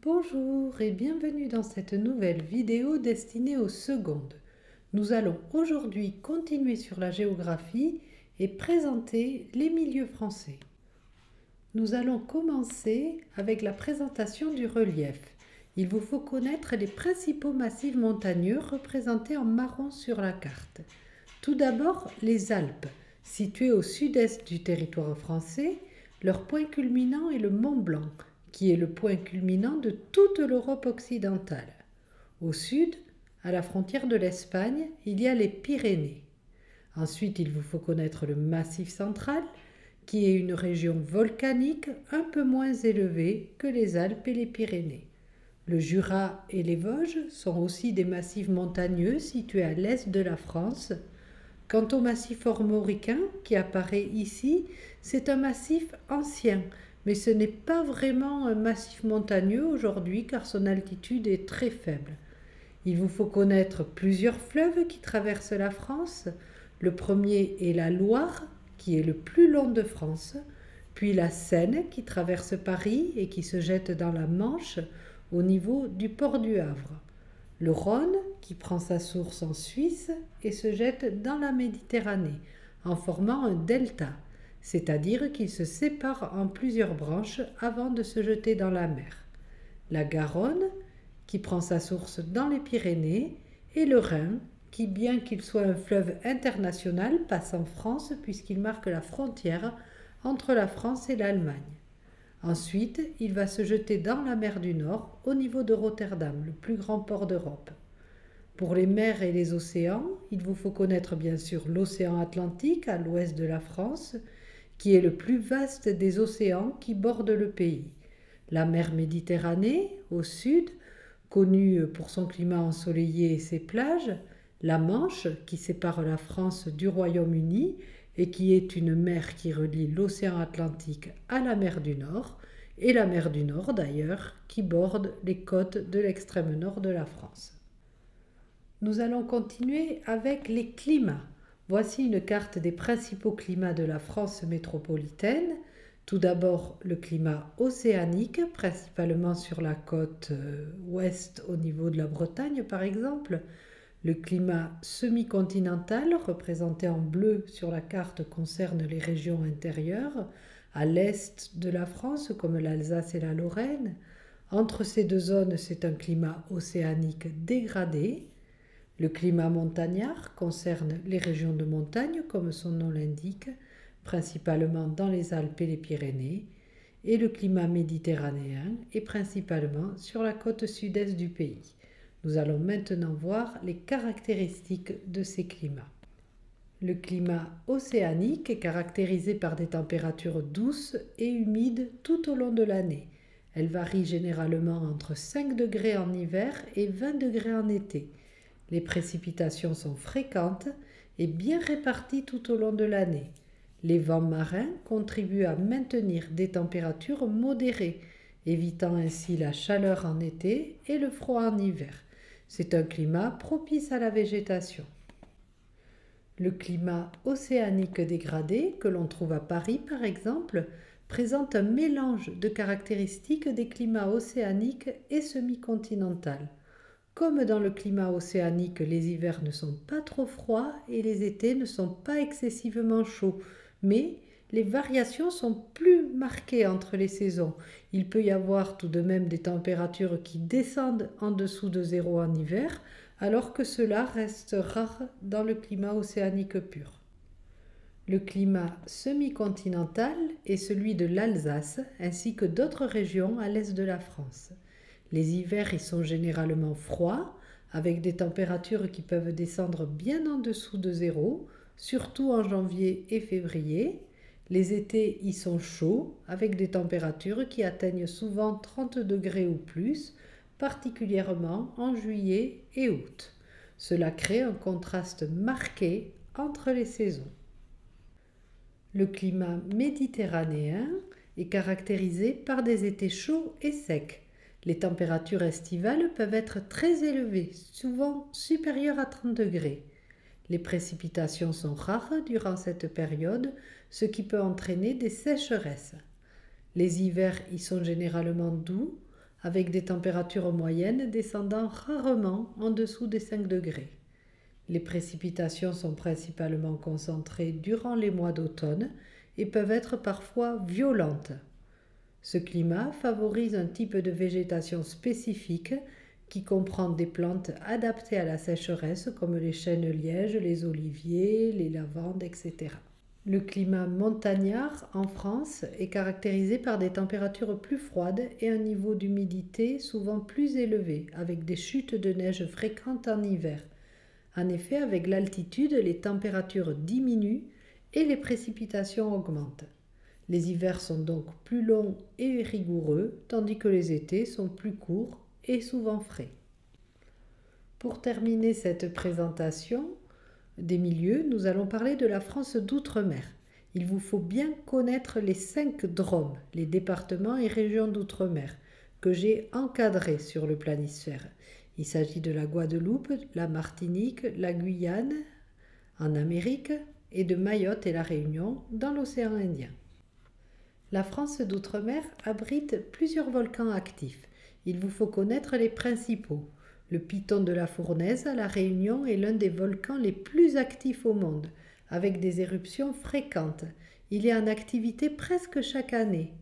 Bonjour et bienvenue dans cette nouvelle vidéo destinée aux secondes. Nous allons aujourd'hui continuer sur la géographie et présenter les milieux français. Nous allons commencer avec la présentation du relief. Il vous faut connaître les principaux massifs montagneux représentés en marron sur la carte. Tout d'abord, les Alpes, situées au sud-est du territoire français. Leur point culminant est le Mont Blanc, qui est le point culminant de toute l'Europe occidentale. Au sud, à la frontière de l'Espagne, il y a les Pyrénées. Ensuite, il vous faut connaître le Massif central, qui est une région volcanique un peu moins élevée que les Alpes et les Pyrénées. Le Jura et les Vosges sont aussi des massifs montagneux situés à l'est de la France. Quant au massif armoricain, qui apparaît ici, c'est un massif ancien, mais ce n'est pas vraiment un massif montagneux aujourd'hui car son altitude est très faible. Il vous faut connaître plusieurs fleuves qui traversent la France. Le premier est la Loire, qui est le plus long de France, puis la Seine qui traverse Paris et qui se jette dans la Manche au niveau du port du Havre. Le Rhône qui prend sa source en Suisse et se jette dans la Méditerranée en formant un delta, c'est-à-dire qu'il se sépare en plusieurs branches avant de se jeter dans la mer. La Garonne qui prend sa source dans les Pyrénées et le Rhin qui, bien qu'il soit un fleuve international, passe en France puisqu'il marque la frontière entre la France et l'Allemagne. Ensuite, il va se jeter dans la mer du Nord au niveau de Rotterdam, le plus grand port d'Europe. Pour les mers et les océans, il vous faut connaître bien sûr l'océan Atlantique à l'ouest de la France, qui est le plus vaste des océans qui bordent le pays. La mer Méditerranée au sud, connue pour son climat ensoleillé et ses plages, la Manche qui sépare la France du Royaume-Uni et qui est une mer qui relie l'océan Atlantique à la mer du Nord, et la mer du Nord d'ailleurs, qui borde les côtes de l'extrême nord de la France. Nous allons continuer avec les climats. Voici une carte des principaux climats de la France métropolitaine. Tout d'abord, le climat océanique, principalement sur la côte ouest au niveau de la Bretagne par exemple. Le climat semi-continental, représenté en bleu sur la carte, concerne les régions intérieures, à l'est de la France, comme l'Alsace et la Lorraine. Entre ces deux zones, c'est un climat océanique dégradé. Le climat montagnard concerne les régions de montagne, comme son nom l'indique, principalement dans les Alpes et les Pyrénées. Et le climat méditerranéen est principalement sur la côte sud-est du pays. Nous allons maintenant voir les caractéristiques de ces climats. Le climat océanique est caractérisé par des températures douces et humides tout au long de l'année. Elles varient généralement entre 5 degrés en hiver et 20 degrés en été. Les précipitations sont fréquentes et bien réparties tout au long de l'année. Les vents marins contribuent à maintenir des températures modérées, évitant ainsi la chaleur en été et le froid en hiver. C'est un climat propice à la végétation. Le climat océanique dégradé, que l'on trouve à Paris par exemple, présente un mélange de caractéristiques des climats océaniques et semi-continentaux. Comme dans le climat océanique, les hivers ne sont pas trop froids et les étés ne sont pas excessivement chauds, mais les variations sont plus marquées entre les saisons. Il peut y avoir tout de même des températures qui descendent en dessous de zéro en hiver, alors que cela reste rare dans le climat océanique pur. Le climat semi-continental est celui de l'Alsace ainsi que d'autres régions à l'est de la France. Les hivers y sont généralement froids, avec des températures qui peuvent descendre bien en dessous de zéro, surtout en janvier et février. Les étés y sont chauds, avec des températures qui atteignent souvent 30 degrés ou plus, particulièrement en juillet et août. Cela crée un contraste marqué entre les saisons. Le climat méditerranéen est caractérisé par des étés chauds et secs. Les températures estivales peuvent être très élevées, souvent supérieures à 30 degrés. Les précipitations sont rares durant cette période, ce qui peut entraîner des sécheresses. Les hivers y sont généralement doux, avec des températures moyennes descendant rarement en dessous des 5 degrés. Les précipitations sont principalement concentrées durant les mois d'automne et peuvent être parfois violentes. Ce climat favorise un type de végétation spécifique qui comprend des plantes adaptées à la sécheresse comme les chênes-lièges, les oliviers, les lavandes, etc. Le climat montagnard en France est caractérisé par des températures plus froides et un niveau d'humidité souvent plus élevé, avec des chutes de neige fréquentes en hiver. En effet, avec l'altitude, les températures diminuent et les précipitations augmentent. Les hivers sont donc plus longs et rigoureux, tandis que les étés sont plus courts et souvent frais. Pour terminer cette présentation des milieux, nous allons parler de la France d'outre-mer. Il vous faut bien connaître les 5 DROM, les départements et régions d'outre-mer, que j'ai encadrés sur le planisphère. Il s'agit de la Guadeloupe, la Martinique, la Guyane en Amérique et de Mayotte et la Réunion dans l'océan Indien. La France d'outre-mer abrite plusieurs volcans actifs. Il vous faut connaître les principaux. Le Piton de la Fournaise à la Réunion est l'un des volcans les plus actifs au monde, avec des éruptions fréquentes. Il est en activité presque chaque année.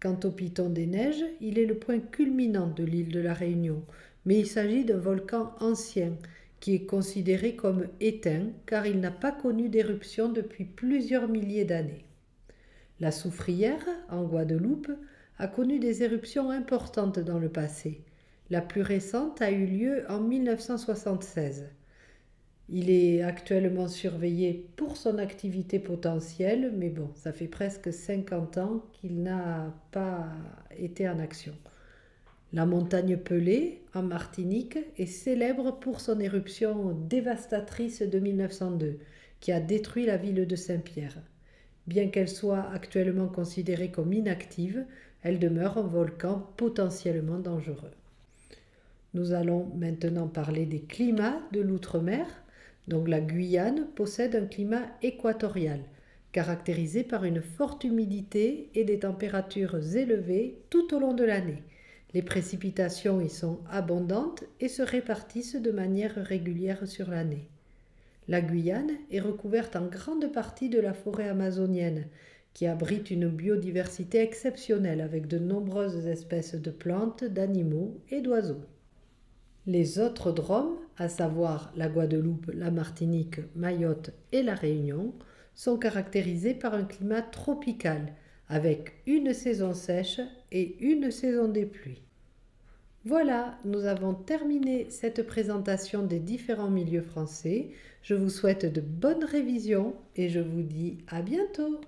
Quant au Piton des Neiges, il est le point culminant de l'île de la Réunion, mais il s'agit d'un volcan ancien qui est considéré comme éteint car il n'a pas connu d'éruption depuis plusieurs milliers d'années. La Soufrière, en Guadeloupe, a connu des éruptions importantes dans le passé. La plus récente a eu lieu en 1976. Il est actuellement surveillé pour son activité potentielle, mais bon, ça fait presque 50 ans qu'il n'a pas été en action. La montagne Pelée, en Martinique, est célèbre pour son éruption dévastatrice de 1902, qui a détruit la ville de Saint-Pierre. Bien qu'elle soit actuellement considérée comme inactive, elle demeure un volcan potentiellement dangereux. Nous allons maintenant parler des climats de l'outre-mer. Donc la Guyane possède un climat équatorial, caractérisé par une forte humidité et des températures élevées tout au long de l'année. Les précipitations y sont abondantes et se répartissent de manière régulière sur l'année. La Guyane est recouverte en grande partie de la forêt amazonienne, qui abrite une biodiversité exceptionnelle avec de nombreuses espèces de plantes, d'animaux et d'oiseaux. Les autres DROM, à savoir la Guadeloupe, la Martinique, Mayotte et la Réunion, sont caractérisés par un climat tropical, avec une saison sèche et une saison des pluies. Voilà, nous avons terminé cette présentation des différents milieux français. Je vous souhaite de bonnes révisions et je vous dis à bientôt.